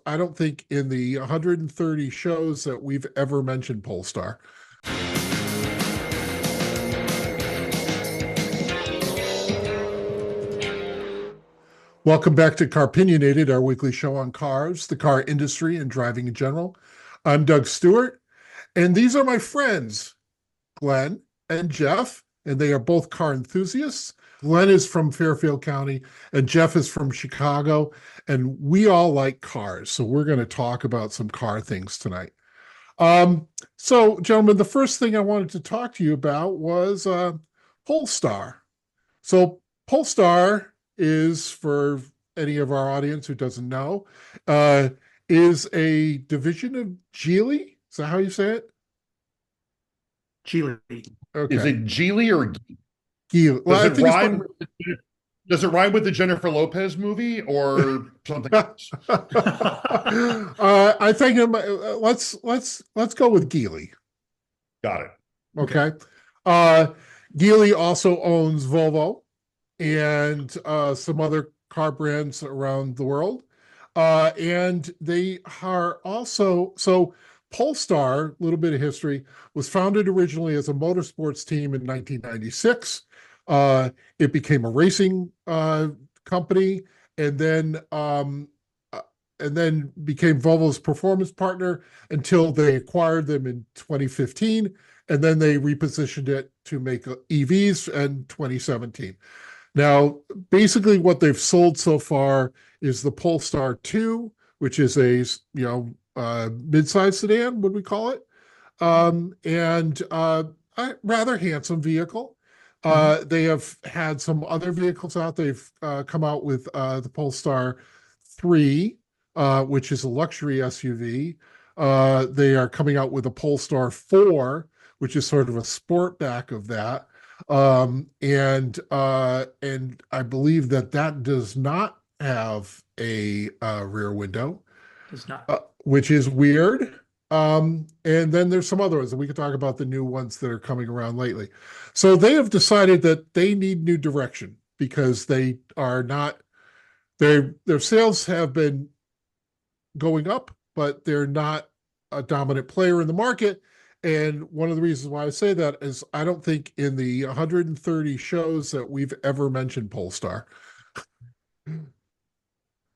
I don't think in the 130 shows that we've ever mentioned Polestar. Welcome back to Car-Pinionated, our weekly show on cars, the car industry, and driving in general. I'm Doug Stewart, and these are my friends, Glenn and Jeff, and they are both car enthusiasts. Glenn is from Fairfield County, and Jeff is from Chicago, and we all like cars, so we're going to talk about some car things tonight. So, gentlemen, the first thing I wanted to talk to you about was Polestar. So, Polestar is, for any of our audience who doesn't know, uh, is a division of Geely. Is that how you say it? Geely. Is Okay. it Geely or Geely. Well, does I it think it's rhyme with does it rhyme with the Jennifer Lopez movie or something else? I think let's go with Geely. Got it. Okay. Uh, Geely also owns Volvo and some other car brands around the world. And they are also, so Polestar, a little bit of history, was founded originally as a motorsports team in 1996. It became a racing company and then became Volvo's performance partner until they acquired them in 2015. And then they repositioned it to make EVs in 2017. Now, basically, what they've sold so far is the Polestar 2, which is a mid-size sedan, would we call it? And a rather handsome vehicle. They have had some other vehicles out. They've come out with the Polestar 3, which is a luxury SUV. They are coming out with a Polestar 4, which is sort of a sportback of that. And I believe that does not have a rear window, Does not. which is weird. And then there's some other ones, and we can talk about the new ones that are coming around lately. So they have decided that they need new direction because they are not their sales have been going up, but they're not a dominant player in the market. And one of the reasons why I say that is I don't think in the 130 shows that we've ever mentioned Polestar.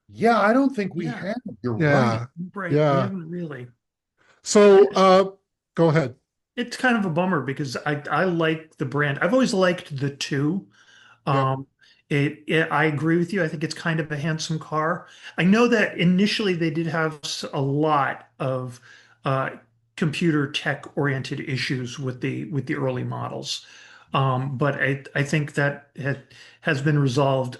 Yeah, I don't think we Yeah, have. You're right. Yeah, right. We yeah. haven't really. So go ahead. It's kind of a bummer because I like the brand. I've always liked the two. Yep. Um, I agree with you. I think it's kind of a handsome car. I know that initially they did have a lot of uh, computer tech oriented issues with the early models. But I think that has been resolved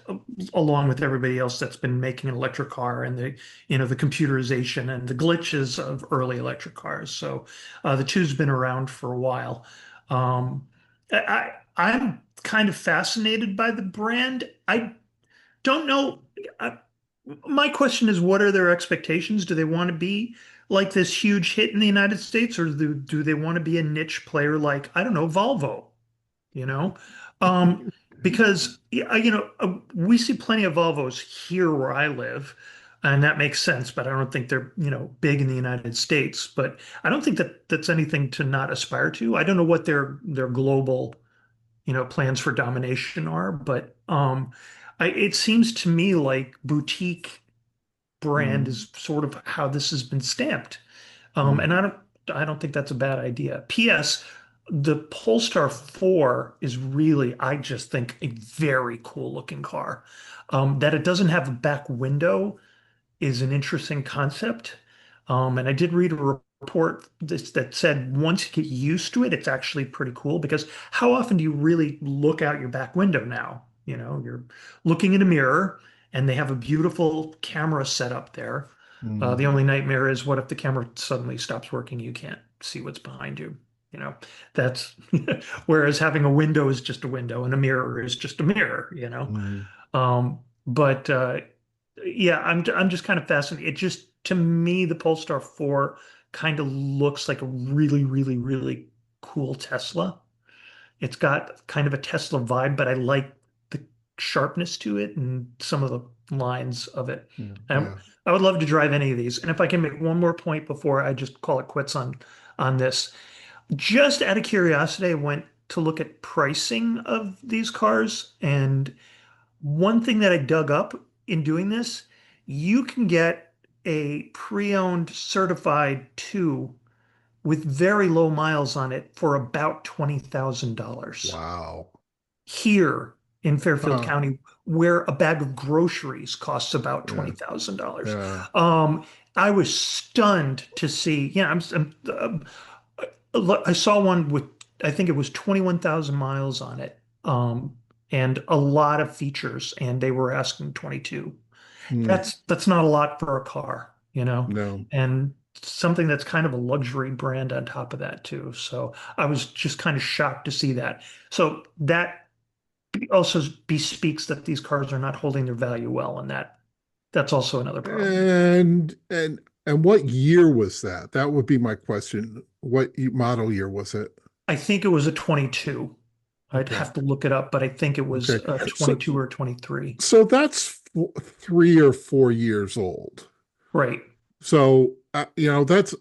along with everybody else that's been making an electric car and the computerization and the glitches of early electric cars. So the two's been around for a while. I'm kind of fascinated by the brand. I don't know. I, my question is, what are their expectations? Do they want to be like this huge hit in the United States, or do they want to be a niche player like, I don't know, Volvo? You know, um, because we see plenty of Volvos here where I live, and that makes sense. But I don't think they're big in the United States. But I don't think that that's anything to not aspire to. I don't know what their global plans for domination are, but it seems to me like boutique brand Mm, is sort of how this has been stamped. mm, And I don't think that's a bad idea. P.S. The Polestar 4 is really, I just think, a very cool looking car. That it doesn't have a back window is an interesting concept. And I did read a report that said once you get used to it, it's actually pretty cool because how often do you really look out your back window now? You're looking in a mirror and they have a beautiful camera set up there. The mm. only nightmare is what if the camera suddenly stops working? You can't see what's behind you. You know, that's whereas having a window is just a window and a mirror is just a mirror. Mm. But yeah, I'm just kind of fascinated. It just to me, the Polestar 4 kind of looks like a really, really, really cool Tesla. It's got kind of a Tesla vibe, but I like the sharpness to it and some of the lines of it. Yeah. And Yeah. I would love to drive any of these. And if I can make one more point before I just call it quits on this, just out of curiosity, I went to look at pricing of these cars, and one thing that I dug up in doing this, you can get a pre-owned certified 2 with very low miles on it for about $20,000 Wow. here in Fairfield Huh. County, where a bag of groceries costs about Yeah. $20,000. Yeah. I was stunned to see, yeah, I saw one with, I think it was 21,000 miles on it, and a lot of features, and they were asking 22. Hmm. That's not a lot for a car, No. and something that's kind of a luxury brand on top of that too. So I was just kind of shocked to see that. So that also bespeaks that these cars are not holding their value well, and that's also another problem. And what year was that? That would be my question. What model year was it? I think it was a 22. I'd Okay. have to look it up, but I think it was Okay. a So 22 or 23. so that's 3 or 4 years old. Right. So that's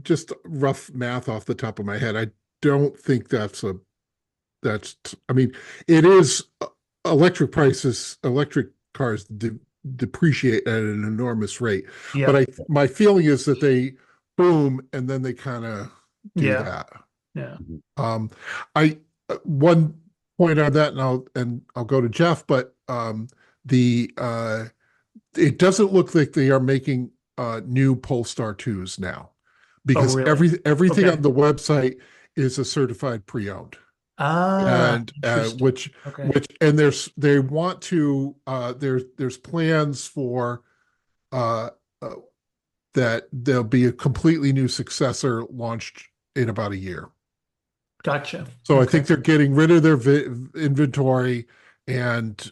just rough math off the top of my head. I don't think that's I mean, it is electric cars depreciate at an enormous rate. But Yep. my feeling is that they boom and then they kind of do Yeah. that. Yeah. Um, I one point on that, and I'll go to Jeff, but the it doesn't look like they are making new Polestar 2s now Oh, because really? everything Okay. on the website is a certified pre-owned. Ah, And interesting. Okay. and they want to there's plans for uh, uh that there'll be a completely new successor launched in about a year. Gotcha. So I Okay. think they're getting rid of their inventory and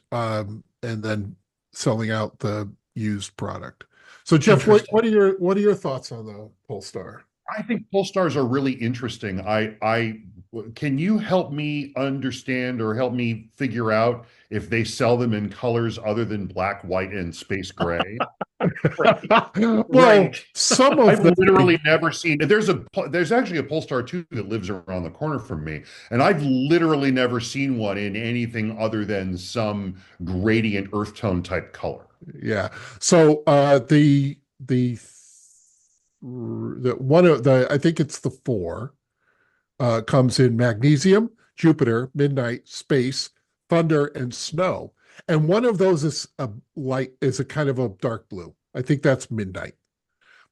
then selling out the used product. So Jeff, Interesting. what are your thoughts on the Polestar? I think Polestars are really interesting. Can you help me understand or help me figure out if they sell them in colors other than black, white, and space gray? Right. Well, Right. some of I've them literally never seen. There's actually a Polestar 2 that lives around the corner from me, and I've literally never seen one in anything other than some gradient earth tone type color. yeah. So the one of the I think it's the four comes in magnesium, Jupiter, midnight, space, thunder, and snow. And one of those is a kind of a dark blue. I think that's midnight.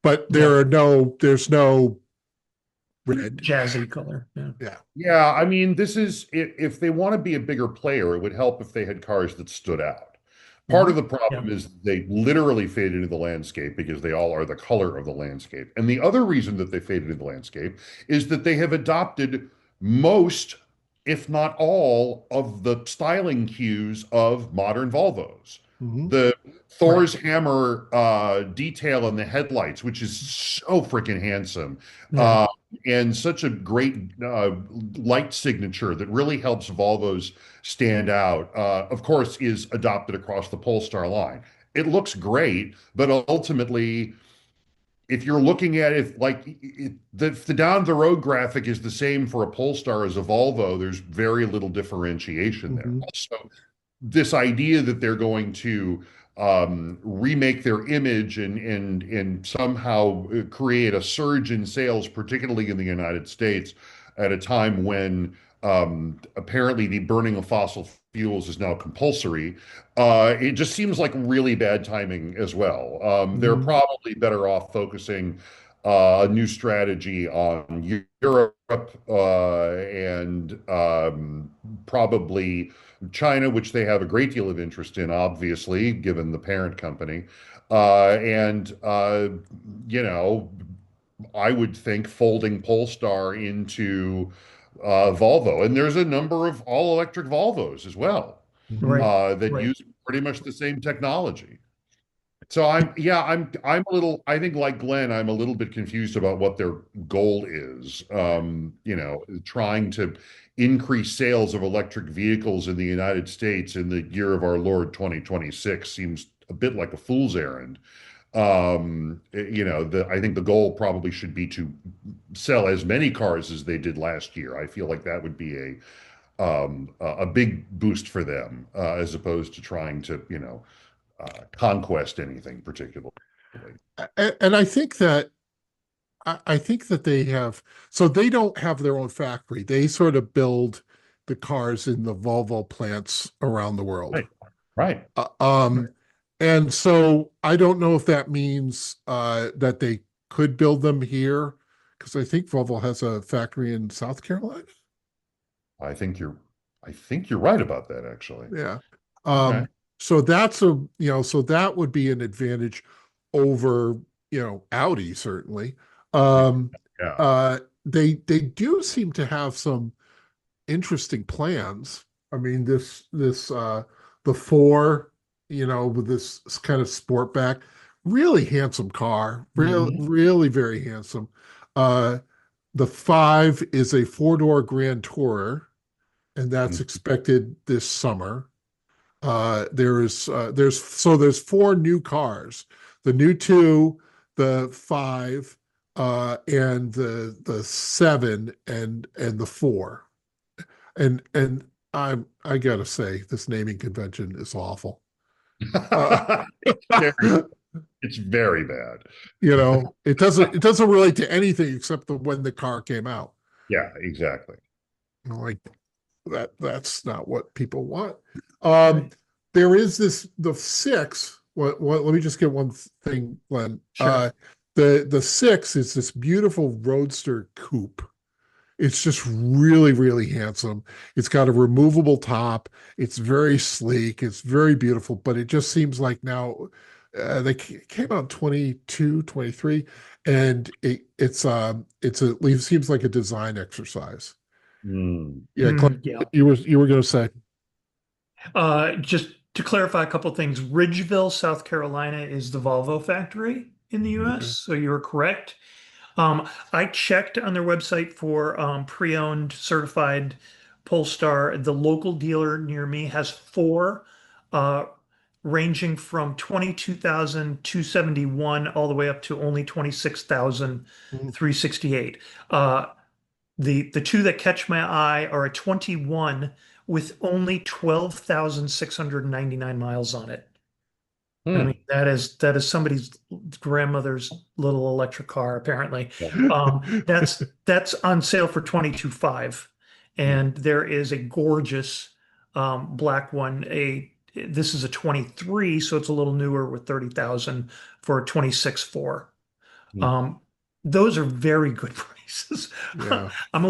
But Yeah. there's no red. Jazzy color. Yeah. Yeah. Yeah, I mean, this is if they want to be a bigger player, it would help if they had cars that stood out. Part Mhm. of the Yeah. problem is they literally fade into the landscape because they all are the color of the landscape. And the other reason that they faded into the landscape is that they have adopted most, if not all, of the styling cues of modern Volvos. Mhm. The Right. Thor's hammer detail in the headlights, which is so freaking handsome. Yeah. Uh, and such a great light signature that really helps Volvos stand out, of course, is adopted across the Polestar line. It looks great, but ultimately, if you're looking at it like the down the road graphic is the same for a Polestar as a Volvo, there's very little differentiation there. Mhm. Also, this idea that they're going to remake their image and somehow create a surge in sales, particularly in the United States, at a time when apparently the burning of fossil fuels is now compulsory. It just seems like really bad timing as well. They're Mhm. probably better off focusing a new strategy on Europe and probably China, which they have a great deal of interest in, obviously, given the parent company. And, you know, I would think folding Polestar into Volvo. And there's a number of all electric Volvos as well Mhm. Right. that Right. use pretty much the same technology. So I'm a little, I think like Glenn, I'm a little bit confused about what their goal is. Trying to increase sales of electric vehicles in the United States in the year of our Lord 2026 seems a bit like a fool's errand. I think the goal probably should be to sell as many cars as they did last year. I feel like that would be a big boost for them, as opposed to trying to, conquest anything particularly. And I think that they have, so they don't have their own factory. They sort of build the cars in the Volvo plants around the world. Right. Right. Um, and so I don't know if that means that they could build them here, because I think Volvo has a factory in South Carolina. I think you're I think you're right about that, actually. Yeah. Okay. So so that would be an advantage over, Audi, certainly. Um, Yeah. they do seem to have some interesting plans. I mean, the four, with this kind of sportback, really handsome car, Mhm. really very handsome. Uh, the five is a four-door Grand Tourer, and that's Mm. expected this summer. There's four new cars, the new two, the five, and the seven and the four. And I gotta say, this naming convention is awful. Uh, It's very bad. it doesn't relate to anything except when the car came out. Yeah, exactly. Like that's not what people want. Um, Right. there is the six. Let me just get one thing, Glenn. Sure. The six is this beautiful roadster coupe. It's just really, really handsome. It's got a removable top. It's very sleek. It's very beautiful, but it just seems like now they came out in 22, 23, and it seems like a design exercise. Mm. Yeah, Glenn, Yeah. you were going to say. Just to clarify a couple things, Ridgeville, South Carolina is the Volvo factory in the US, Okay. so you're correct. I checked on their website for pre-owned certified Polestar. The local dealer near me has four, uh, ranging from 22,271 all the way up to only 26,368. The two that catch my eye are a 21 with only 12,699 miles on it. I mean, Hmm. that is somebody's grandmother's little electric car, apparently. Yeah. That's on sale for 22,500. And there is a gorgeous black one. This is a 23, so it's a little newer with 30,000 for 26,400. Hmm. Um, those are very good prices. Yeah. I'm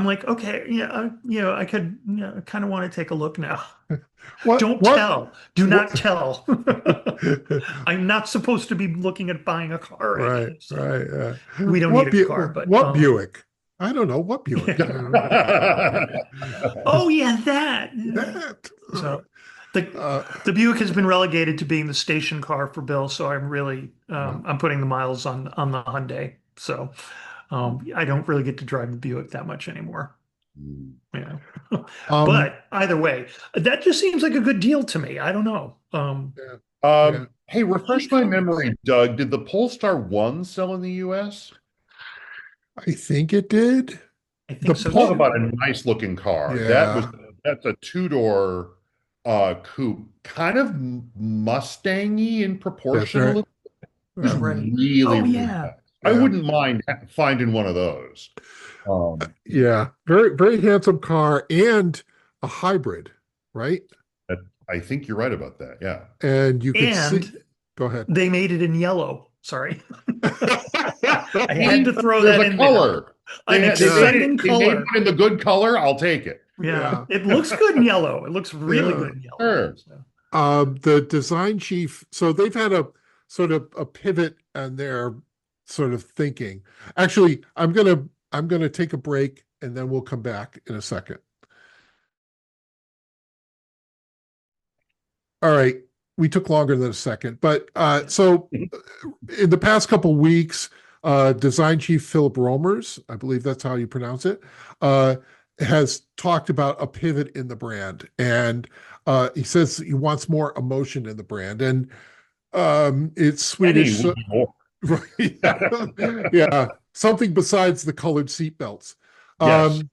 like, okay, yeah, I could, kind of want to take a look now. What Don't what tell. Do not what? tell. I'm not supposed to be looking at buying a car right Right, now. So right. we don't need a car, but What Buick? I don't know what Buick. yeah. Oh yeah, that. Yeah. That. So the Uh, the Buick has been relegated to being the station car for Bill, so I'm putting the miles on the Hyundai. So I don't really get to drive the Buick that much anymore. Hmm. Yeah. um, But either way, that just seems like a good deal to me. I don't know. yeah, yeah. Hey, refresh my memory, Doug. Did the Polestar 1 sell in the US? I think it did. I The think so Talk Pol too. about a nice looking car. Yeah, That's a two-door coupe, kind of Mustang-y in that's proportion a right. little. It was Yeah. Right. really, Oh really yeah. nice. I Yeah. wouldn't mind finding one of those. Um, Yeah. Very, very handsome car and a hybrid, right? that, I think you're right about that. Yeah. And you could see, And go ahead. they made it in yellow. Sorry. I had See, to throw there's that a in there. color. An exciting They made color. one in the good color. I'll take it. Yeah. Yeah. It looks good in yellow. It looks really Yeah. good in yellow. Sure. So, The design chief, so they've had a sort of a pivot in their sort of thinking. Actually, I'm gonna take a break and then we'll come back in a second. All right. We took longer than a second, but so in the past couple weeks, design chief Philip Romers, I believe that's how you pronounce it, uh, has talked about a pivot in the brand, and he says he wants more emotion in the brand, and it's Any Swedish. would be more. Yeah, yeah, something besides the colored seatbelts. Yes.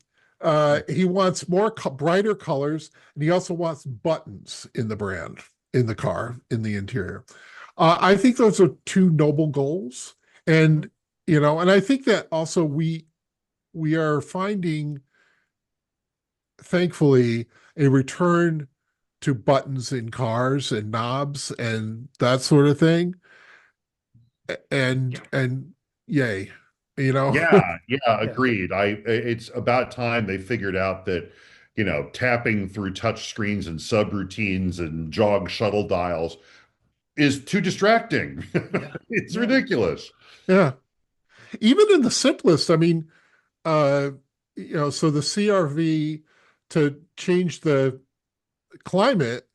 He wants more brighter colors, and he also wants buttons in the brand, in the car, in the interior. I think those are two noble goals, and and I think that also we are finding, thankfully, a return to buttons in cars and knobs and that sort of thing, and Yeah. yay, you know. Yeah, yeah, Yeah. agreed. It's about time they figured out that, tapping through touch screens and subroutines and jog shuttle dials is too distracting. Yeah. It's Yeah. ridiculous. Yeah, even in the simplest, I mean, uh, so the CRV, to change the climate,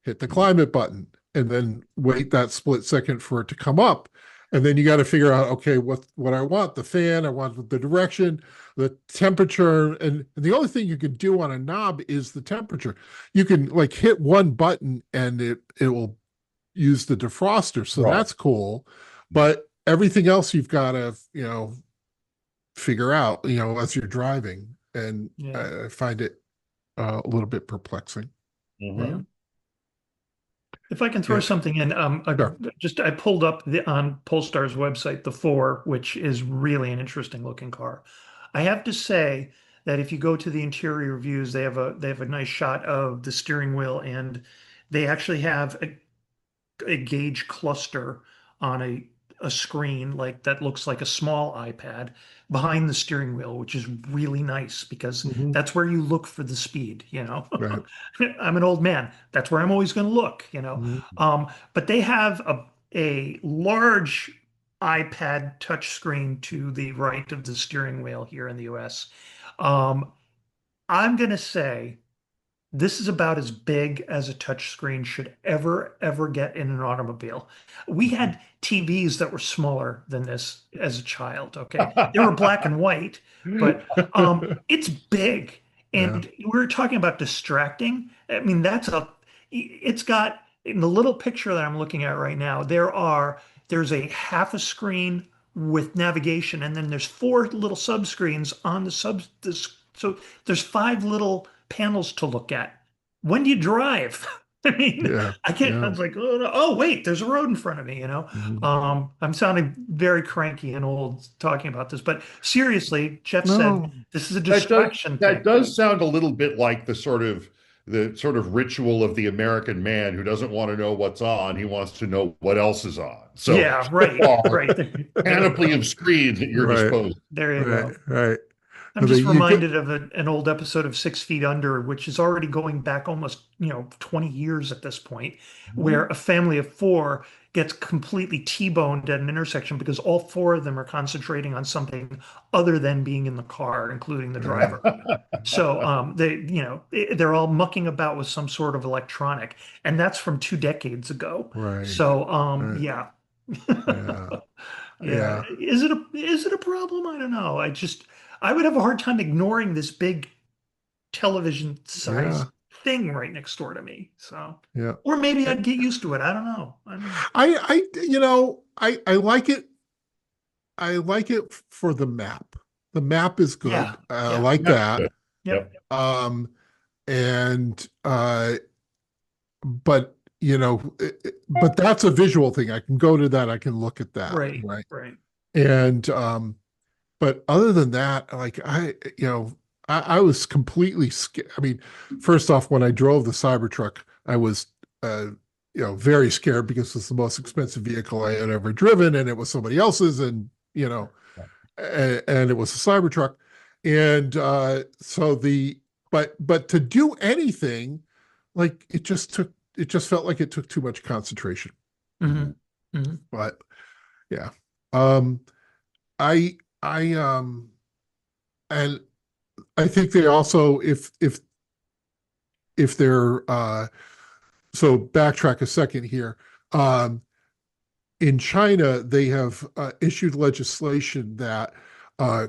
hit the climate button and then wait that split second for it to come up. And then you got to figure out, okay, what I want, the fan, I want the direction, the temperature. And the only thing you can do on a knob is the temperature. You can like hit one button and it will use the defroster. So Right. that's cool. But everything else you've got to, figure out, as you're driving. And Yeah. I find it a little bit perplexing. Yeah. Mhm. If I can throw Yeah, something in, sure. I pulled up on Polestar's website the 4, which is really an interesting looking car. I have to say that if you go to the interior reviews, they have a nice shot of the steering wheel, and they actually have a gauge cluster on a screen like that looks like a small iPad behind the steering wheel, which is really nice because Mhm. that's where you look for the speed, Right. I'm an old man. That's where I'm always going to look. Mhm. But they have a large iPad touchscreen to the right of the steering wheel here in the US. Um, I'm going to say this is about as big as a touchscreen should ever get in an automobile. We had TVs that were smaller than this as a child, okay? They were black and white, but it's big. Yeah. And we were talking about distracting. I mean, it's got, in the little picture that I'm looking at right now, there's a half a screen with navigation, and then there's four little subscreens on so there's five little panels to look at. When do you drive? I mean, Yeah. I Yeah. was like, oh, no, oh, wait, there's a road in front of me. Mhm. I'm sounding very cranky and old talking about this, but seriously, Jeff said No. this is a That does distraction that thing. does sound a little bit like the sort of ritual of the American man who doesn't want to know what's on. He wants to know what else is on. So Yeah, there right, are right. There you panoply go. of screens at your Right. disposal. There you Right. go. Right. I'm And just you go. reminded of an old episode of 6 Feet Under, which is already going back almost, 20 years at this point, where a family of four gets completely T-boned at an intersection because all four of them are concentrating on something other than being in the car, including the Yeah. driver. So they're all mucking about with some sort of electronic, and that's from 2 decades ago. Right. So Right. yeah. Yeah. Yeah. Yeah. Is it a problem? I don't know. I would have a hard time ignoring this big television Yeah. size thing right next door to me. So, Yeah. or maybe I'd get used to it. I don't know. I don't know. I like it. I like it for the map. The map is Yeah. good. I Yeah. like That's that. good. Yep. Yep. Um, and but but that's a visual thing. I can go to that. I can look at that. Right. Right. Right. And but other than that, like I was completely scared. I mean, first off, when I drove the Cybertruck, I was very scared because it's the most expensive vehicle I had ever driven, and it was somebody else's, and and it was a Cybertruck, and so but to do anything, like it just felt like it took too much concentration. Hmm. Hmm. But yeah, um, I and I think they also, if they're so backtrack a second here. In China, they have issued legislation that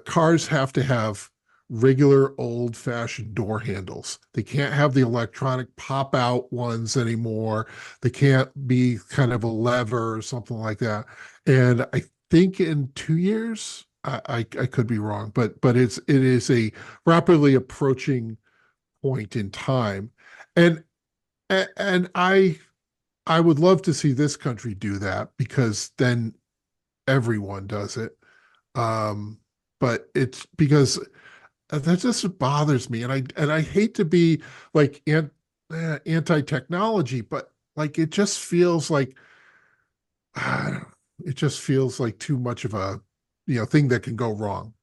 cars have to have regular old-fashioned door handles. They can't have the electronic pop-out ones anymore. They can't be kind of a lever or something like that. And I think in 2 years, I could be wrong, but it is a rapidly approaching point in time. And and I would love to see this country do that because then everyone does it. Um, but it's because that just bothers me, and I hate to be like anti-technology, but like it just feels like it just feels like too much of a thing that can go wrong.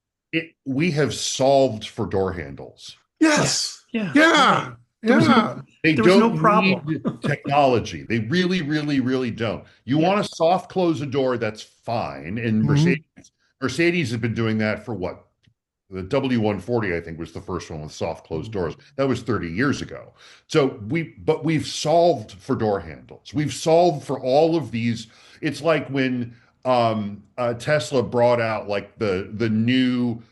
We have solved for door handles. Yeah. Yes. Yeah. Yeah. Right. There was no Yeah. They there was no don't problem. need technology. They really, really, really don't. You Yeah. want to soft close a door, that's fine. And Mhm. Mercedes has been doing that for what? The W140, I think, was the first one with soft closed doors. That was 30 years ago. But we've solved for door handles. We've solved for all of these. It's like when Tesla brought out like the new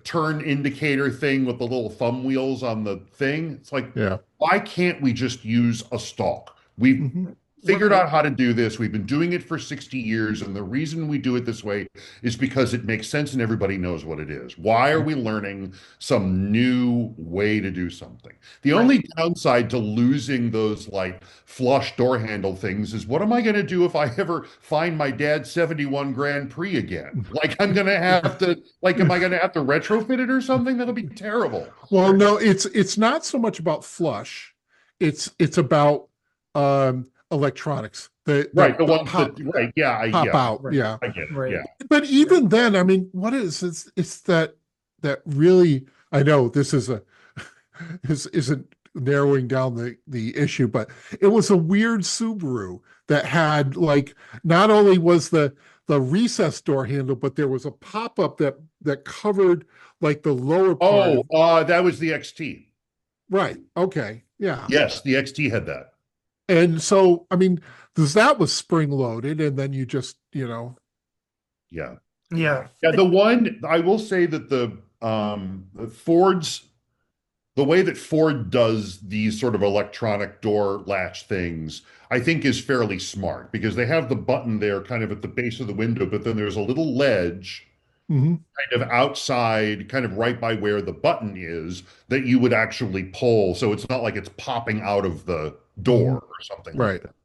turn indicator thing with the little thumb wheels on the thing. It's like, Yeah. why can't we just use a stalk? We've Mhm. figured Right. out how to do this. We've been doing it for 60 years. And the reason we do it this way is because it makes sense and everybody knows what it is. Why are we learning some new way to do something? The Right. only downside to losing those like flush door handle things is what am I going to do if I ever find my dad's 71 Grand Prix again? Like I'm going to have to, like, am I going to have to retrofit it or something? That'll be terrible. Well, no, it's not so much about flush. It's about electronics. Right. The The ones that, right. Yeah. pop Yeah. out. Right. Yeah. I get it. Right. Yeah. But even then, I mean, what is it's that really I know this is a isn't narrowing down the issue, but it was a weird Subaru that had like not only was the recessed door handle, but there was a pop-up that covered like the lower part Oh, of that was the XT. right. Okay. Yeah. Yes, the XT had that. And so, I mean, because that was spring loaded, and then you just, Yeah. Yeah. Yeah, the one I will say that Ford's the way that Ford does these sort of electronic door latch things, I think is fairly smart because they have the button there kind of at the base of the window, but then there's a little ledge mhm, kind of outside, kind of right by where the button is that you would actually pull. So it's not like it's popping out of the door mhm, or something like right, that.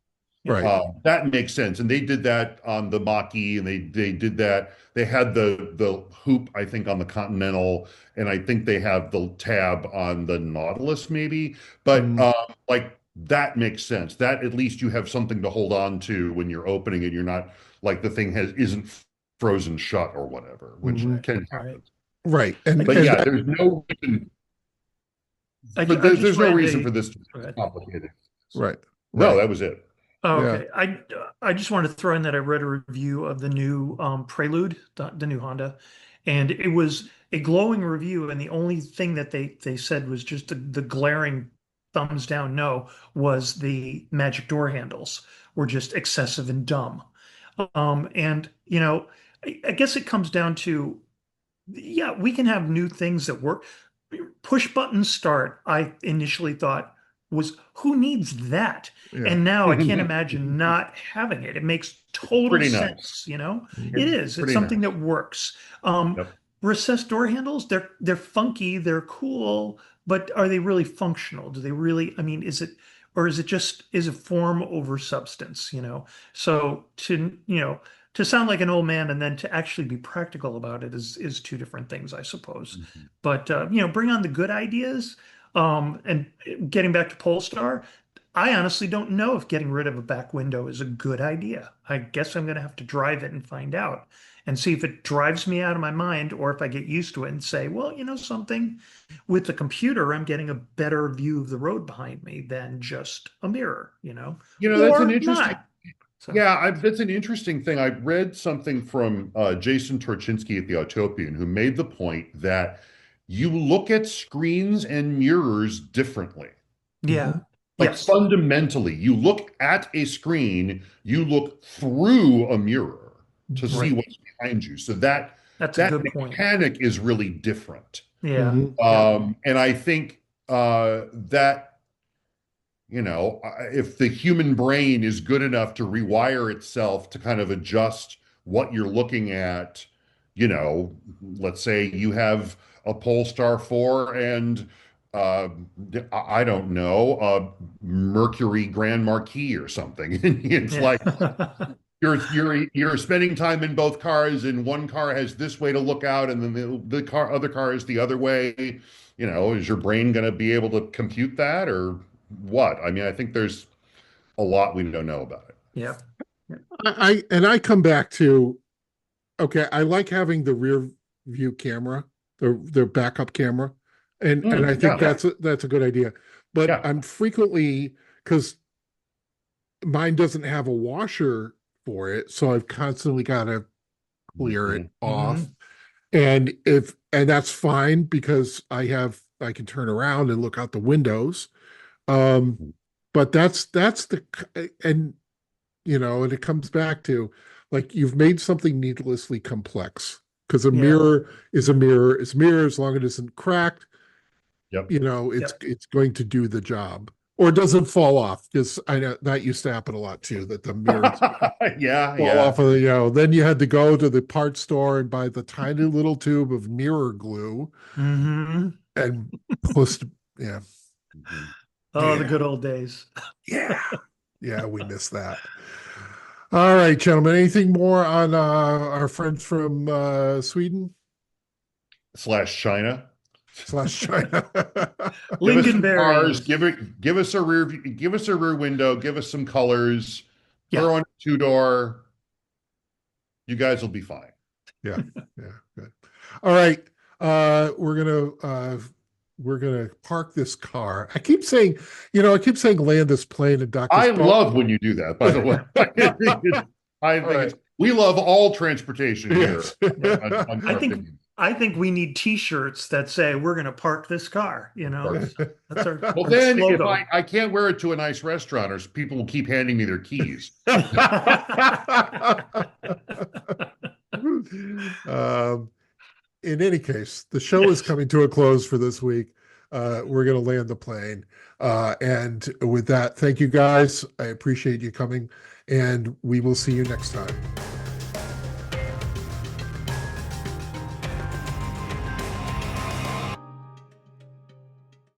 Yeah. right. That makes sense, and they did that on the Mach-E, and they did that. They had the hoop, I think, on the Continental, and I think they have the tab on the Nautilus, maybe. But Mm, like that makes sense. That at least you have something to hold on to when you're opening it. You're not like the thing has isn't frozen shut or whatever, which mhm, Right. can Right. happen. right. I But just yeah, there's no reason. But I just there's no read reason a for this to be Go ahead. complicated. Right, No, right. that was it. Oh, Yeah. okay. I just wanted to throw in that I read a review of the new Prelude, the new Honda, and it was a glowing review. And the only thing that they said was just the glaring thumbs down no was the magic door handles were just excessive and dumb. And I guess it comes down to yeah, we can have new things that work. Push button start, I initially thought was who needs that? Yeah. And now I can't imagine not having it. It makes It's total pretty nice. sense. It Mhm, is. It's Pretty something nice. that works. Yep. Recessed door handles, they're funky, they're cool, but are they really functional? Do they really, I mean, is it just is it form over substance? So to sound like an old man and then to actually be practical about it is two different things, I suppose. Mhm. But bring on the good ideas. And getting back to Polestar, I honestly don't know if getting rid of a back window is a good idea. I guess I'm going to have to drive it and find out and see if it drives me out of my mind or if I get used to it and say, well, something with the computer, I'm getting a better view of the road behind me than just a mirror, That's an or interesting. not. So, Yeah, that's an interesting thing. I read something from Jason Torchinsky at the Autopian, who made the point that you look at screens and mirrors differently. yeah. mhm, Like Yes. fundamentally, you look at a screen, you look through a mirror to see mhm, Right. what's behind you. So that That's a that good point. mechanic is really different. Yeah. Mhm. Yeah. And I think that if the human brain is good enough to rewire itself to kind of adjust what you're looking at, let's say you have a Polestar 4 and uh, I don't know, a Mercury Grand Marquis or something. It's like Yeah. you're spending time in both cars, and one car has this way to look out, and then the other car is the other way. Is your brain going to be able to compute that, or what? I mean, I think there's a lot we don't know about it. Yeah. I come back to, okay, I like having the rear view camera, the backup camera, and I think Yeah, that's a good idea. But yeah. I'm frequently, because mine doesn't have a washer for it, so I've constantly got to clear it Mhm. off. Hmm. And that's fine because I can turn around and look out the windows. Um, but that's the and and it comes back to, like, you've made something needlessly complex, because a Yeah. mirror is a mirror is a mirror as long as it isn't cracked, Yep. Yep. it's going to do the job, or it doesn't fall off, because I know that used to happen a lot too, that the mirrors Yeah, fall yeah. off of then you had to go to the parts store and buy the tiny little tube of mirror glue Hmm. and post. Yeah, Mhm. Oh, the yeah, good old days. yeah, yeah, we miss that. All right, gentlemen, anything more on our friends from Sweden Slash China. slash China? Give us some cars. Lingonberries. Give us a give us a rear window. Give us some colors. Yeah. Throw on a two-door. You guys will be fine. Yeah, yeah, good. All right, we're gonna park this car. I keep saying land this plane and dock this I boat. love when you do that, by the way. I All think right. we love all transportation here Yes. on I Car think Opinion. I think we need T-shirts that say we're going to park this car. Of course. That's Well, our then if slogan. I can't wear it to a nice restaurant, or people will keep handing me their keys. Um, in any case, the show is Yes. coming to a close for this week. We're going to land the plane. And with that, thank you guys. I appreciate you coming, and we will see you next time.